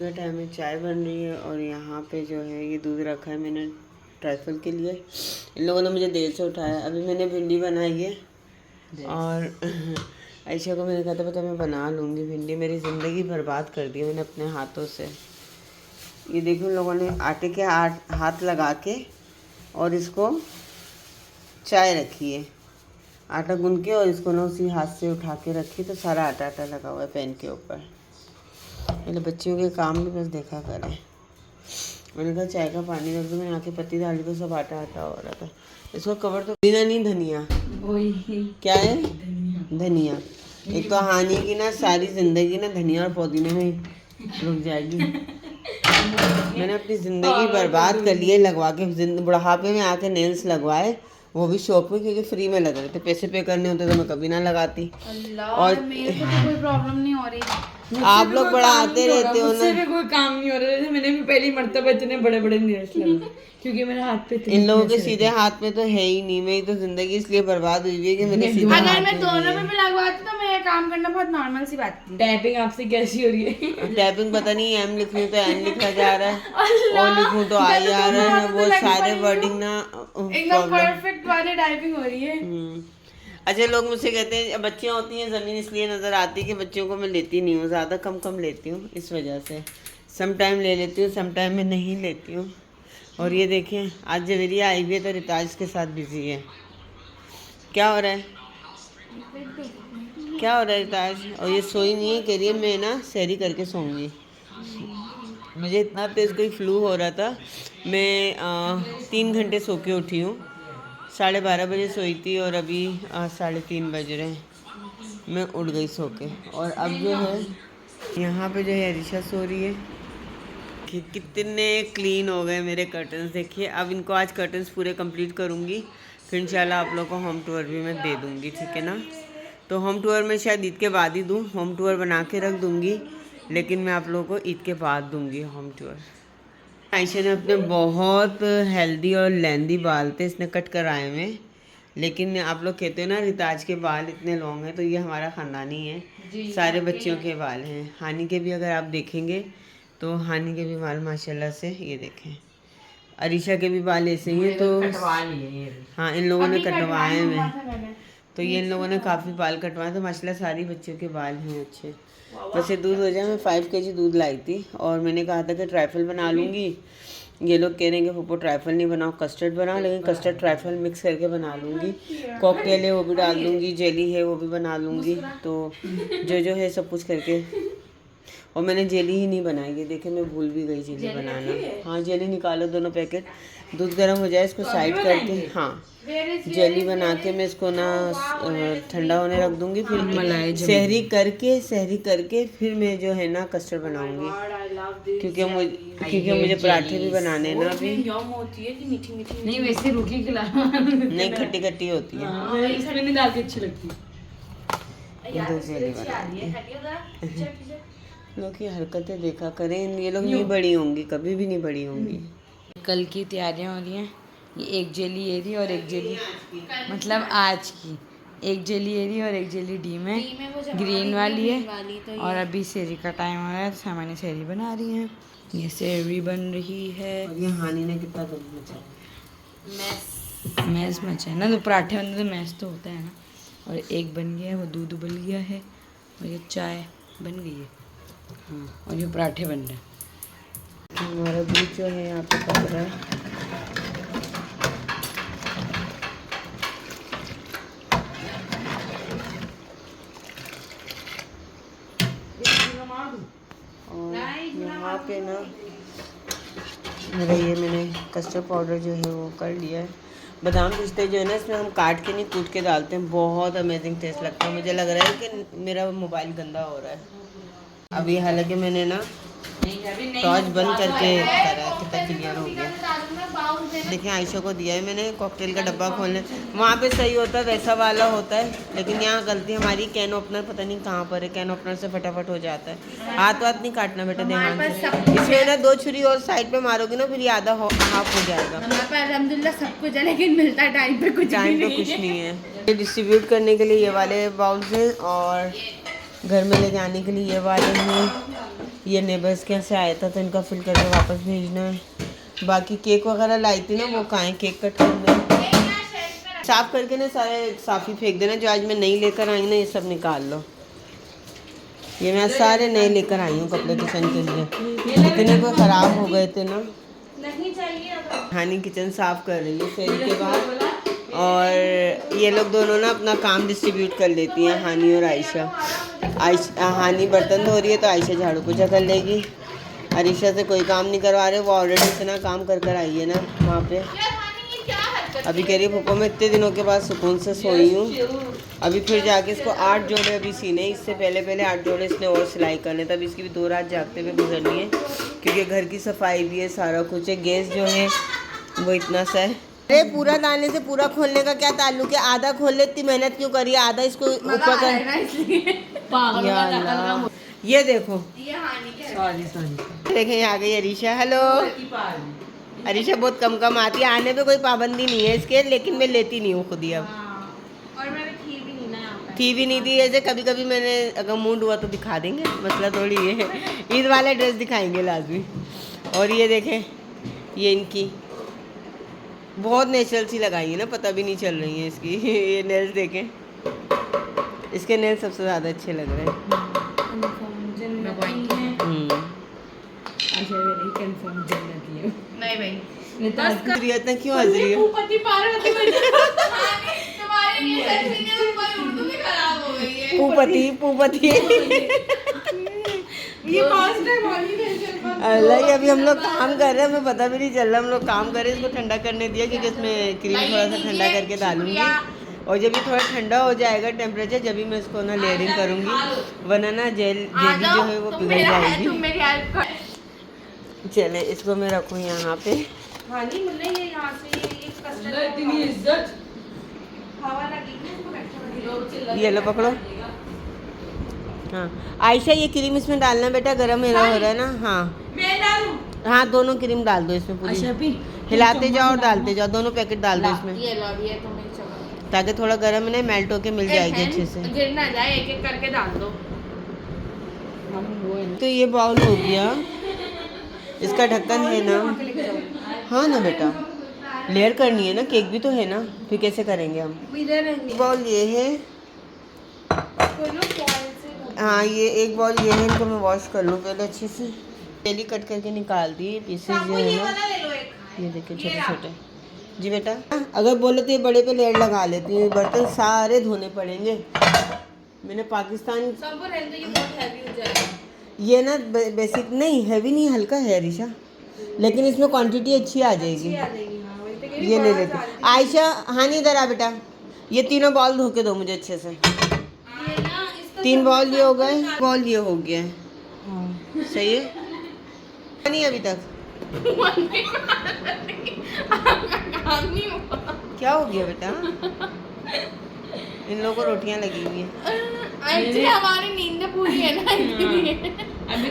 का टाइम में चाय बन रही है और यहाँ पे जो है ये दूध रखा है मैंने ट्राइफल के लिए। इन लोगों ने मुझे देर से उठाया। अभी मैंने भिंडी बनाई है और आयशा को मैंने कहा था पता मैं बना लूँगी भिंडी। मेरी ज़िंदगी बर्बाद कर दी मैंने अपने हाथों से। ये देखो इन लोगों ने आटे के हाथ लगा के और इसको चाय रखी है, आटा गूंद के, और इसको ना उसी हाथ से उठा के रखी तो सारा आटा आटा लगा हुआ है पैन के ऊपर। मेरे बच्चियों के काम भी बस देखा करें। मैंने कहा चाय का पानी रख दो, मैं यहाँ की पत्ती डाल दी तो सब आटा आटा हो रहा था। इसको कवर तो पुदीना नहीं धनिया, क्या है धनिया। एक तो हानि की ना सारी जिंदगी ना धनिया और पुदीने में रुक जाएगी। मैंने अपनी ज़िंदगी बर्बाद कर ली है लगवा के। बुढ़ापे में आके नेल्स लगवाए, वो भी शॉप में, क्योंकि फ्री में लग रहे थे। पैसे पे करने होते तो मैं कभी ना लगाती। और मेरे को तो कोई प्रॉब्लम नहीं हो रही। आप लोग बड़ा आते रहते हो ना। मुझसे भी कोई काम नहीं हो रहा। मैंने भी पहली मर्तबा इतने बड़े बड़े नेल्स लगाए क्योंकि मेरे हाथ पे इन लोगों के सीधे हाथ में तो है ही नहीं। मेरी तो जिंदगी इसलिए बर्बाद हुई है कि मेरे सीधे हाथ अगर मैं दोनों में भी लगवाती तो मेरा काम करना बहुत नॉर्मल सी बात थी। टाइपिंग आपसे कैसी हो रही है? टाइपिंग पता नहीं, एम लिखूं तो एन लिखा जा रहा है, ओ लिखूं तो आई आ रहा है। वो सारे वर्डिंग ना एकदम परफेक्ट वाली टाइपिंग हो रही है। अच्छा, लोग मुझसे कहते हैं बच्चियाँ होती हैं ज़मीन इसलिए नज़र आती है कि बच्चियों को मैं लेती नहीं हूँ, ज़्यादा कम लेती हूँ इस वजह से। सम टाइम ले लेती हूँ, सम टाइम में नहीं लेती हूँ। और ये देखें आज जवेरिया आई हुई है तो रिताज के साथ बिजी है। क्या हो रहा है, क्या हो रहा है रिताज? और ये सोई नहीं है, कह रही है मैं ना सहरी करके सोऊंगी। मुझे इतना तेज़ कोई फ्लू हो रहा था, मैं 3 घंटे सो के उठी हूँ। 12:30 बजे सोई थी और अभी 3:30 बज रहे हैं। मैं उठ गई सो के। और अब जो है यहाँ पे जो है अरिशा सो रही है। कि कितने क्लीन हो गए मेरे कर्टन्स देखिए। अब इनको आज कर्टन्स पूरे कंप्लीट करूँगी, फिर इंशाल्लाह आप लोगों को होम टूर भी मैं दे दूँगी, ठीक है ना। तो होम टूर मैं शायद ईद के बाद ही दूँ। होम टूर बना के रख दूँगी, लेकिन मैं आप लोगों को ईद के बाद दूँगी होम टूर। आयशा ने अपने बहुत हेल्दी और लेंदी बाल थे, इसने कट कराए हुए। लेकिन आप लोग कहते हो ना रिताज के बाल इतने लॉन्ग हैं, तो ये हमारा ख़ानदानी है, सारे बच्चियों के बाल हैं। हानि के भी अगर आप देखेंगे तो हानि के भी बाल माशाल्लाह से, ये देखें। अरीशा के भी बाल ऐसे ही हैं। तो हाँ, इन लोगों ने कटवाए हैं, तो ये इन लोगों ने काफ़ी बाल कटवाए, तो माशाल्लाह सारी बच्चियों के बाल हैं अच्छे। वैसे दूध हो जाए, मैं 5 kg दूध लाई थी और मैंने कहा था कि ट्राइफल बना लूँगी। ये लोग कह रहे हैं कि पप्पो ट्राइफल नहीं बनाओ, कस्टर्ड बनाओ, लेकिन कस्टर्ड ट्राइफल मिक्स करके बना लूँगी। कॉकटेल है वो भी डाल दूँगी, जेली है वो भी बना लूँगी। तो जो है सब कुछ करके। और मैंने जेली ही नहीं बनाई है, देखे मैं भूल भी गई जेली बनाना। हाँ, जेली निकालो दोनों पैकेट, दूध गर्म हो जाए इसको साइड करके, हाँ जेली बना के मैं इसको ना ठंडा होने रख दूँगी। फिर सहरी करके फिर मैं जो है ना कस्टर्ड बनाऊँगी, क्योंकि मुझे पराठे भी बनाने हैं ना अभी। नहीं वैसे रूखी खिला नहीं, खट्टी खट्टी होती है, इसमें नहीं डाल के अच्छी लगती। दूध जेली बनाती है। लोग की हरकतें देखा करें, ये लोग नहीं बड़ी होंगी, कभी भी नहीं बड़ी होंगी। कल की तैयारियां हो रही हैं। ये एक जेली ये रही और एक जेली मतलब आज की एक जेली ये रही और एक जेली डी में ग्रीन वाली है। और अभी सेहरी का टाइम हो रहा है, सामान्य सेहरी बना रही हैं। ये सेहरी बन रही है। और ये हानि ने कितना मैस मचा है ना, तो पराठे बनते तो मैस तो होता है ना। और एक बन गया है, वो दूध उबल गया है और ये चाय बन गई है। और ये पराठे बन रहे हैं। हमारा दूध जो है यहाँ पे पक रहा है। और यहाँ पे ना मेरा ये मैंने कस्टर्ड पाउडर जो है वो कर लिया है। बादाम पिस्ते जो है ना इसमें हम काट के नहीं कूट के डालते हैं, बहुत अमेजिंग टेस्ट लगता है। मुझे लग रहा है कि मेरा मोबाइल गंदा हो रहा है अभी, हालांकि मैंने ना टॉर्च बंद करके करा, कितना क्लियर हो गया। देखिए आयशा को दिया है मैंने कॉकटेल का डब्बा खोलने, वहाँ पे सही होता है वैसा वाला होता है, लेकिन यहाँ गलती हमारी, कैन ओपनर पता नहीं कहाँ पर है, कैन ओपनर से फटाफट हो जाता है। हाथ नहीं काटना बेटा ध्यान से, इसमें ना 2 छुरी और साइड पे मारोगी ना फिर आधा हाफ हो जाएगा। अल्हम्दुलिल्लाह सब कुछ है, लेकिन मिलता है टाइम पे कुछ नहीं है। ये डिस्ट्रीब्यूट करने के लिए ये वाले बाउल्स हैं और घर में ले जाने के लिए ये वाले हैं। ये नेबर्स के यहाँ से आया था तो इनका फिल करके वापस भेजना है। बाकी केक वगैरह लाई थी ना, वो कहाँ है केक कट करना। साफ करके ना सारे साफ ही फेंक देना। जो आज मैं नहीं लेकर आई ना, ये सब निकाल लो। ये मैं सारे नए लेकर आई हूँ कपड़े किचन के लिए, इतने को ख़राब हो गए थे ना। नहीं चाहिए हानी किचन साफ कर रही है फेरी के बाद, और ये लोग दोनों ना अपना काम डिस्ट्रीब्यूट कर लेती हैं, हानी और आयशा। हानी बर्तन धो रही है तो आयशा झाड़ू पोछा कर लेगी। अरीशा से कोई काम नहीं करवा रहे, वो ऑलरेडी इतना काम कर कर आई है ना वहाँ पे। अभी कह रही है पापा मैं इतने दिनों के बाद सुकून से सोई हूँ। अभी फिर जाके इसको 8 जोड़े अभी सीने, इससे पहले 8 जोड़े इसने और सिलाई करने, तब इसकी भी 2 रात जागते हुए गुजरनी है, क्योंकि घर की सफाई भी है, सारा कुछ है। गैस जो है वो इतना सा है। अरे पूरा डालने से पूरा खोलने का क्या ताल्लुक है? आधा खोल ले, इतनी मेहनत क्यों करी? आधा इसको ऊपर कर। ये देखो, देखें यहाँ आ गई अरीशा। हेलो अरीशा, बहुत कम आती है, आने पे कोई पाबंदी नहीं है इसके, लेकिन मैं लेती नहीं हूँ खुद ही अब। और मैं थी भी नहीं ना यहाँ पे। थी भी नहीं थी, ऐसे कभी कभी मैंने अगर मूड हुआ तो दिखा देंगे, मसला थोड़ी है। ईद वाला ड्रेस दिखाएंगे लाजमी। और ये देखें, ये इनकी बहुत नेचुरल सी लगाई है ना, पता भी नहीं चल रही है इसकी। ये नेल्स देखें, इसके नेल्स सबसे ज़्यादा अच्छे लग रहे हैं। नहीं भाई, इतना क्यों हंस रही है? भूपति पार्वती तुम्हारे लिए सच्ची ने ऊपर उर्दू में खराब हो गई है। पूपति ये फर्स्ट टाइम वाली है। अल्लाह, ये अभी हम लोग काम कर रहे हैं, हमें पता भी नहीं चल रहा हम लोग काम कर रहे हैं। इसको ठंडा करने दिया, क्योंकि इसमें क्रीम थोड़ा सा ठंडा करके डालूंगी, और जब भी थोड़ा ठंडा हो जाएगा टेम्परेचर, जब भी मैं इसको ना लेयरिंग करूँगी, वरना ना जेली जो है वो पिघल जाएगी। चले इसको मैं रखूँ यहाँ पे। ये लो पकड़ो। हाँ आयशा, ये क्रीम इसमें डालना बेटा, गरम हो रहा है ना। हाँ दोनों क्रीम डाल दो इसमें पूरी, हिलाते जाओ और डालते जाओ, दोनों पैकेट डाल दो इसमें, ताकि थोड़ा गरम है ना, मेल्ट होके मिल जाएगी अच्छे से। गिर ना जाए, एक एक करके डाल दो। तो ये बाउल हो गया, इसका ढक्कन है ना। हाँ ना बेटा, लेयर करनी है ना, केक भी तो है ना, फिर कैसे करेंगे हम? बाउल ये है, हाँ ये एक बॉल ये है, इनको मैं वॉश कर लूँ पहले अच्छे से। पहले कट करके निकाल दी पीसेस जो है ना, ये देखिए छोटे छोटे। जी बेटा, अगर बोले तो ये बड़े पे लेयर लगा लेती हूँ, बर्तन सारे धोने पड़ेंगे। मैंने पाकिस्तान ये ना बेसिक नहीं, हैवी नहीं, हल्का है अरीशा, लेकिन इसमें क्वांटिटी अच्छी आ जाएगी। ये ले लेते आयशा। हानी इधर आ बेटा, ये तीनों बॉल धो के दो मुझे अच्छे से। 3 बॉल ये हो गए, बॉल ये हो गया है, सही है। नहीं अभी तक क्या हो गया बेटा? इन लोगों को रोटियां लगी हुई हैं। हमारी नींद पूरी है ना,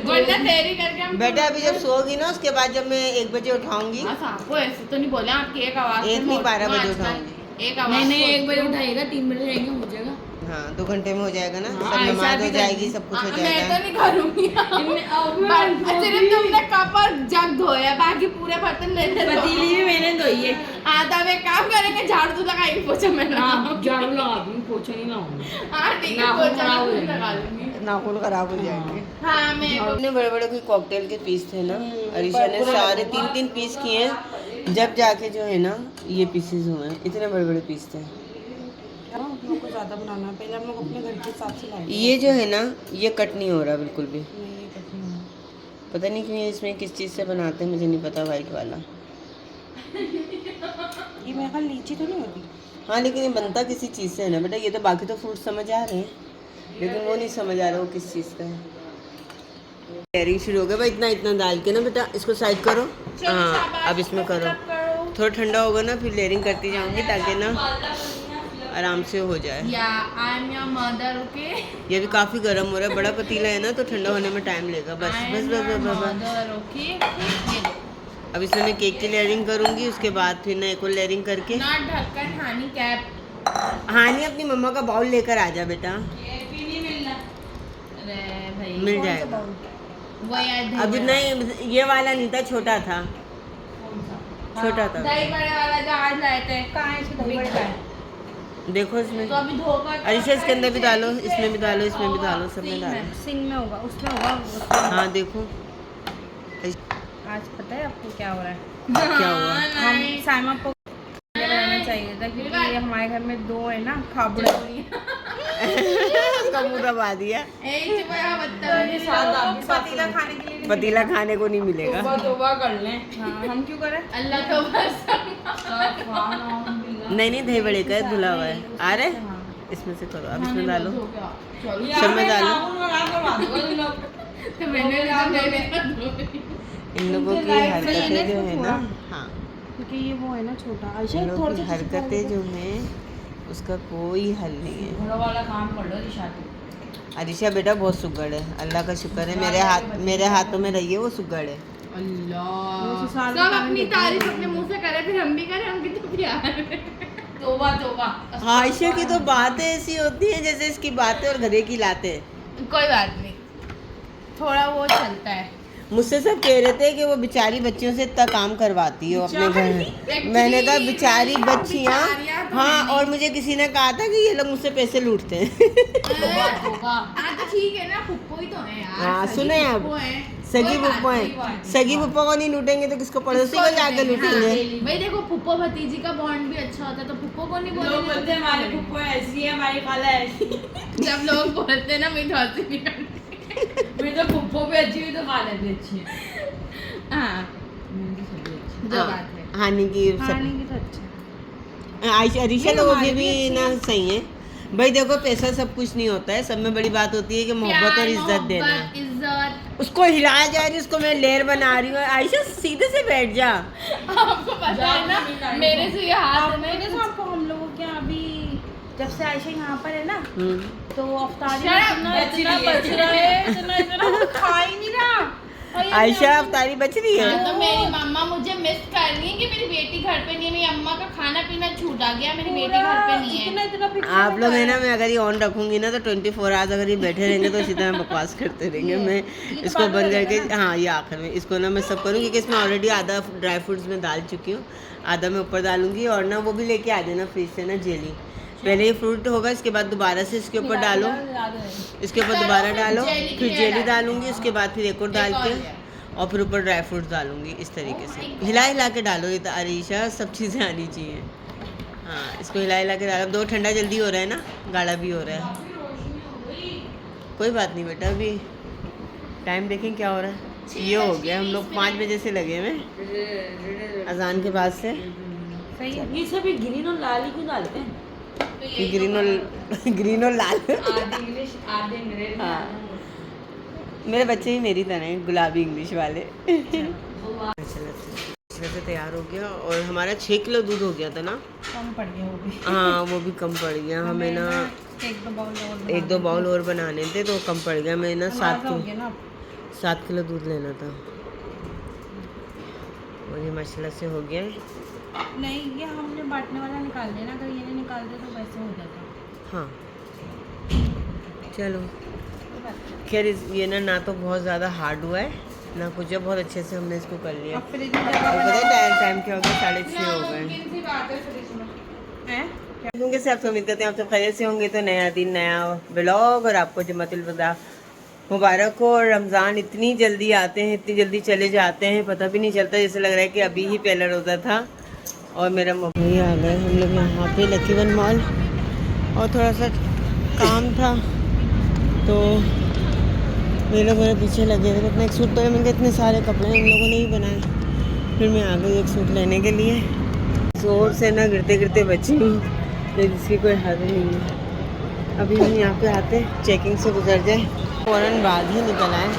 वरना देरी करके हम बेटा अभी जब सोओगी ना, उसके बाद जब मैं 1 बजे उठाऊंगी। आपको ऐसे तो नहीं बोले, आपकी एक आवाज 1 नहीं 12 बजे उठाऊंगी। एक आवाज नहीं 1 बजे उठाएगा, 3 बजे जाएंगे, हो जाएगा। हाँ 2 घंटे में हो जाएगा ना, सब नमाज हो जाएगी, सब कुछ हो जाएगा। मैं तो नहीं करूंगी। सिर्फ तुमने कप और जग धोया, बाकी पूरे बर्तन मैंने पतीली भी मैंने धोई है। आधा में काम करेंगे, झाड़ू तो लगाएंगे, पोछा मैं झाड़ू लगा दूंगी, पोछा नहीं लगाऊंगी। हाँ ठीक है, पोछा लगा लूंगी, नाखून खराब हो जाएंगे। हाँ मैं इतने बड़े बड़े कोई कॉकटेल के पीस थे ना, अरीशा ने सारे 3-3 पीस किए हैं, जब जाके जो है ना ये पीसेस हुए हैं। इतने बड़े बड़े पीस थे। को ज़्यादा बनाना है, पहले हम लोग अपने घर के हिसाब से लाएंगे। ये जो है ना, ये कट नहीं हो रहा बिल्कुल भी, पता नहीं क्यों इसमें किस चीज़ से बनाते हैं, मुझे नहीं पता। वाइट वाला ये मेरे ख्याल लीची तो नहीं होती। हाँ लेकिन ये बनता किसी चीज़ से है ना बेटा। ये तो बाकी तो फ्रूट समझ आ रहे हैं, लेकिन वो नहीं समझ आ रहा वो किस चीज़ का है। लेयरिंग शुरू हो गया भाई, इतना इतना डाल के ना बेटा, इसको साइड करो। हाँ अब इसमें करो, थोड़ा ठंडा होगा ना, फिर लेयरिंग करती जाऊँगी, ताकि ना आराम से हो जाए। ये भी काफ़ी गर्म हो रहा है, बड़ा पतीला है ना, तो ठंडा होने में टाइम लेगा। बस बस बस बस बस। अब इसमें मैं केक की लेयरिंग करूँगी, उसके बाद फिर ना एक और लेयरिंग करके ना ढक्कन हानी कैप। हानी अपनी मम्मा का बाउल लेकर आ जा बेटा, अरे भाई मिल जाएगा। वो यार अभी नहीं, ये वाला नहीं था, छोटा था, छोटा था। दही बड़े वाला जो आज लाए थे, कहाँ है इसमें दही बड़े का है? देखो इसमें, तो अभी धोकर अरीशा इसके अंदर भी डालो, इसमें भी डालो, इसमें भी डालो, सब में डालो। सिंग में होगा, उसमें होगा। हाँ देखो आज पता है आपको क्या हो रहा है? क्या हुआ। हम साइमा को बनाना चाहिए था क्योंकि हमारे घर में 2 है ना खाबड़े। उसका मुंह दबा दिया। पतीला खाने के लिए पतीला खाने को नहीं मिलेगा। तोबा कर लें। हाँ, हम क्यों करें? अल्लाह तो बस नहीं नहीं, दही बड़े का है, धुला हुआ है। आ रहे इसमें से करो, अब इसमें डालो, सब में डालो। इन लोगों की हरकतें जो है ना, हाँ, क्योंकि ये वो है ना छोटा। आयशा इन लोगों की हरकतें जो हैं उसका कोई हल नहीं है। घरों वाला काम कर लो शादी। अरीशा बेटा बहुत सुगड़ है, अल्लाह का शुक्र है, मेरे हाथों में रही है, वो सुगड़ है। अल्लाह सब अपनी तारीफ अपने मुंह से करे, फिर हम भी करें, हम भी तो प्यार। तोबा तोबा। आयशा की तो बातें ऐसी होती हैं जैसे इसकी बातें और गधे की लातें। कोई बात नहीं, थोड़ा वो चलता है। मुझसे सब कह रहे थे कि वो बेचारी बच्चियों से इतना काम करवाती हो अपने घर में। मैंने कहा बेचारी बच्चियाँ, हाँ, और मुझे किसी ने कहा था कि ये लोग मुझसे पैसे लूटते हैं। हाँ तो ठीक है ना, पुप्पो ही तो है यार। हाँ सुने आप, पुप्पो है, सगी पुप्पो हैं, सगी पुप्पो को नहीं लूटेंगे तो किसको, पड़ोसी को जाकर लूटेंगे। भाई देखो पुप्पो भतीजी का बॉन्ड भी अच्छा होता है, तो पुप्पो को नहीं लोग बोलते बोलेंगे। हैं हमारी फुप्पो ऐसी है, हमारी खाला ऐसी है। जब लोग बोलते हैं ना, मैं तो हंसी निकलती मेरी तो फुप्पो भी अच्छी हुई तो खाला भी अच्छी है। है। हाँ जो हाँ, बात है, हानि की खाने सब, की तो अच्छा। आयशा अरीशा नहीं, लोगों हमारी की भी भी अच्छी ना है। सही है। भाई देखो पैसा सब कुछ नहीं होता है, सब में बड़ी बात होती है कि मोहब्बत और प्यार, इज्जत देना। मोहब्बत, इज्जत। उसको हिलाया जा रही है, उसको मैं लेयर बना रही हूँ। आयशा सीधे से बैठ जा। आपको पता है ना, मेरे से ये हाथ है मैंने तो आपको हम लोगों के यहाँ अभी जब से आयशा यहाँ पर है ना, तो अफ्तारी Shut up, इतना बच इतना रही है। बच रहा है, इतना वो खा ही नहीं रहा। और ये आयशा अफ्तारी बच रही है। हाँ, तो मेरी मम्मा मुझे मिस कर रही है कि मेरी बेटी घर पे नहीं है, मेरी अम्मा का खाना पीना छूट आ गया, मेरी बेटी घर पे नहीं है। इतना फिक्र आप लोग है ना, मैं अगर ये ऑन रखूंगी ना तो 24 आवर्स अगर ये बैठे रहेंगे तो इसी तरह बकवास करते रहेंगे। मैं इसको बंद करके, हाँ ये आखिर में इसको ना मैं सब करूँ, क्योंकि इसमें ऑलरेडी आधा ड्राई फ्रूट्स में डाल चुकी हूँ, आधा मैं ऊपर डालूंगी। और ना वो भी लेके आ देना फ्रिज से ना जेली, पहले ये फ्रूट होगा, इसके बाद दोबारा से इसके ऊपर डालो, इसके ऊपर दोबारा डालो, फिर जेली डालूंगी, उसके बाद फिर एक और डाल के, और फिर ऊपर ड्राई फ्रूट्स डालूंगी। इस तरीके से हिला हिला के डालो। ये तो अरीशा सब चीज़ें आनी चाहिए। हाँ इसको हिला हिला के डालो। 2 ठंडा जल्दी हो रहा है ना, गाढ़ा भी हो रहा है। कोई बात नहीं बेटा, अभी टाइम देखें क्या हो रहा है। ये हो गया, हम लोग 5 बजे से लगे हुए अजान के बाद से। ये सभी ग्रीन और लाल ही क्यों डालते हैं? कि ग्रीन और लाल। आधे इंग्लिश आधे अंग्रेजी। हाँ मेरे बच्चे ही मेरी तरह हैं, गुलाबी इंग्लिश वाले। से तैयार हो गया, और हमारा 6 किलो दूध हो गया था ना। कम पड़ गया वो भी। हाँ वो भी कम पड़ गया हमें ना, 1-2 बाउल और बनाने थे तो कम पड़ गया। मैं ना 7 किलो दूध लेना था, और ये माशाल्लाह से हो गया। नहीं ये हमने बांटने वाला निकाल दिया ना, अगर ये नहीं निकालते तो वैसे हो जाता। हाँ चलो खैर, ये ना तो बहुत ज़्यादा हार्ड हुआ है ना कुछ, बहुत अच्छे से हमने इसको कर लिया। अब फ्रिज में जगह पता है टाइम क्या हो गया, 6:30 हो गए। है होंगे से आप उम्मीद करते हैं आप सब खैरियत से होंगे। तो नया दिन नया ब्लॉग, और आपको जुम्मतुल वदा मुबारक हो। और रमज़ान इतनी जल्दी आते हैं, इतनी जल्दी चले जाते हैं, पता भी नहीं चलता, जैसे लग रहा है कि अभी ही पहला रोज़ा था। और मेरा मम्मी आ गए हम लोग यहाँ पे लकी वन मॉल, और थोड़ा सा काम था तो ये लोग मेरे पीछे लगे हुए थे। अपना एक सूट पहले, मैंने इतने सारे कपड़े इन लोगों ने ही बनाए, फिर मैं आ गई एक सूट लेने के लिए। जोर से ना गिरते गिरते बची हूँ, जिसकी कोई हद नहीं है। अभी हम यहाँ पे आते चेकिंग से गुजर जाए, फ़ौरन बाद ही निकल आए।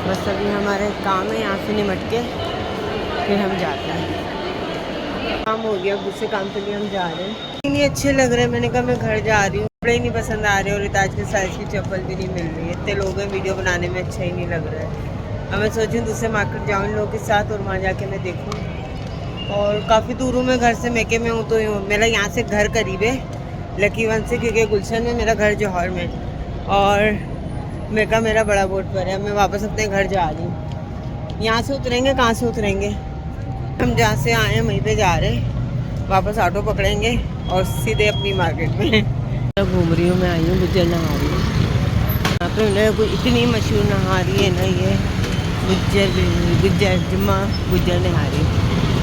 बस अभी हमारे काम है, यहाँ से निमट के फिर हम जाते हैं। काम हो गया, दूसरे काम के लिए हम जा रहे हैं। नहीं अच्छे लग रहे हैं, मैंने कहा मैं घर जा रही हूँ, कपड़े ही नहीं पसंद आ रहे, और रिताज के साइज़ की चप्पल भी नहीं मिल रही है। इतने लोग हैं, वीडियो बनाने में अच्छा ही नहीं लग रहा है। अब मैं सोचूँ दूसरे मार्केट जाऊँ इन लोगों के साथ, और वहाँ जाके मैं देखूँ। और काफ़ी दूर हूँ मैं घर से, मैके में हूँ, तो मेरा यहाँ से घर करीब है लकी वन से, क्योंकि गुलशन में मेरा घर जौहर में। और मैं कहा मेरा बड़ा बोट पर है, मैं वापस अपने घर जा रही हूँ। यहाँ से उतरेंगे, कहाँ से उतरेंगे? हम जहाँ से आए हैं वहीं पे जा रहे हैं, वापस ऑटो पकड़ेंगे और सीधे अपनी मार्केट में घूम रही हूँ। मैं आई हूँ गुज्जर नहारी, यहाँ पे उन्हें कोई इतनी मशहूर नहारी है ना, ये गुज्जर जुम्मा गुज्जर नहारी।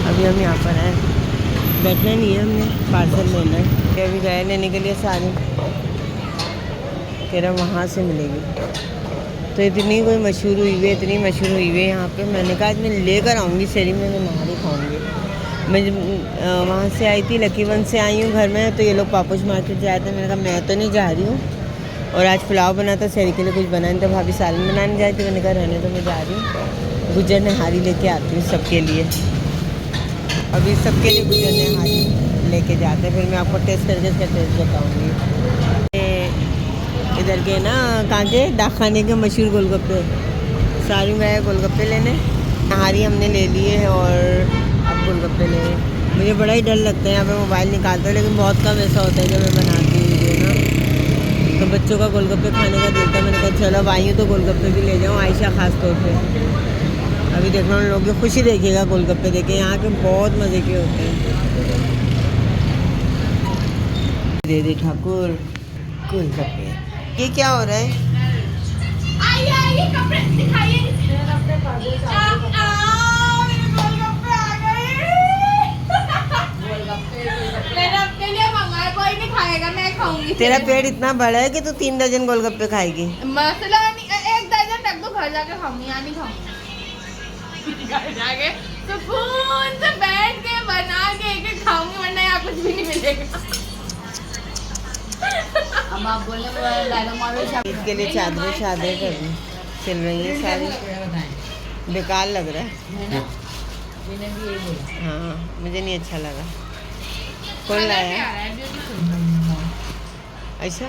अभी हम यहाँ पर आए, बैठना नहीं है, हमने पार्सल लेना है। अभी गए लेने के लिए सारी, कह रहा वहाँ से मिलेगी। तो इतनी कोई मशहूर हुई है, इतनी मशहूर हुई है यहाँ पे। मैंने कहा आज मैं लेकर आऊँगी शहरी में, मैं नहारी खाऊँगी। मैं वहाँ से आई थी, लकी वन से आई हूँ घर में, तो ये लोग पापुज मार्केट जाए थे। मैंने कहा मैं तो नहीं जा रही हूँ, और आज पुलाव बना था, शहरी के लिए कुछ बना नहीं था, भाभी सालन बनाने जाए थे। मैंने कहा रहने तो मैं जा रही हूँ, गुज्जर नहारी लेके आती हूँ सबके लिए। अभी सबके लिए गुज्जर नहारी लेके जाते हैं, फिर मैं आपको टेस्ट करके इसका टेस्ट बताऊँगी। इधर के ना कहाँ के डाकखाने के मशहूर गोलगप्पे, सारी गए गोलगप्पे लेने। नहारी हमने ले लिए है और अब गोलगप्पे ले। मुझे बड़ा ही डर लगता है यहाँ पे मोबाइल निकालते, लेकिन बहुत कम ऐसा होता है जब मैं बनाती हूँ वीडियो ना। तो बच्चों का गोलगप्पे खाने का दिल था, मैंने कहा चलो अब आई हूँ तो गोलगप्पे भी ले जाऊँ, आयशा खास तौर पे। अभी देखना उन लोगों की खुशी देखिएगा गोलगप्पे देखे, यहाँ के बहुत मज़े के होते हैं। दे दे ठाकुर गोलगप्पे। ये क्या हो रहा है? आइए आइए, कपड़े दिखाइए। मेरे गोलगप्पे आ गए। मैंने अपने लिए मंगाया, कोई नहीं खाएगा, मैं खाऊंगी। तेरा पेट इतना बड़ा है कि तू 3 दर्जन गोलगप्पे खाएगी। मसला नहीं, 1 दर्जन रख दो, घर जाके खाऊंगी, यहाँ नहीं खाऊंगी। घर जाके सुकून से बैठ के बना के एक खाऊंगी, वरना यहाँ कुछ भी नहीं मिलेगा। अब आप बोले डायलॉग मारो। इसके लिए चादरें शादरें करनी चल रही है सारी, बेकार लग रहा है। मैंने भी यही बोला। हाँ मुझे नहीं अच्छा लगा। कौन लाया? अच्छा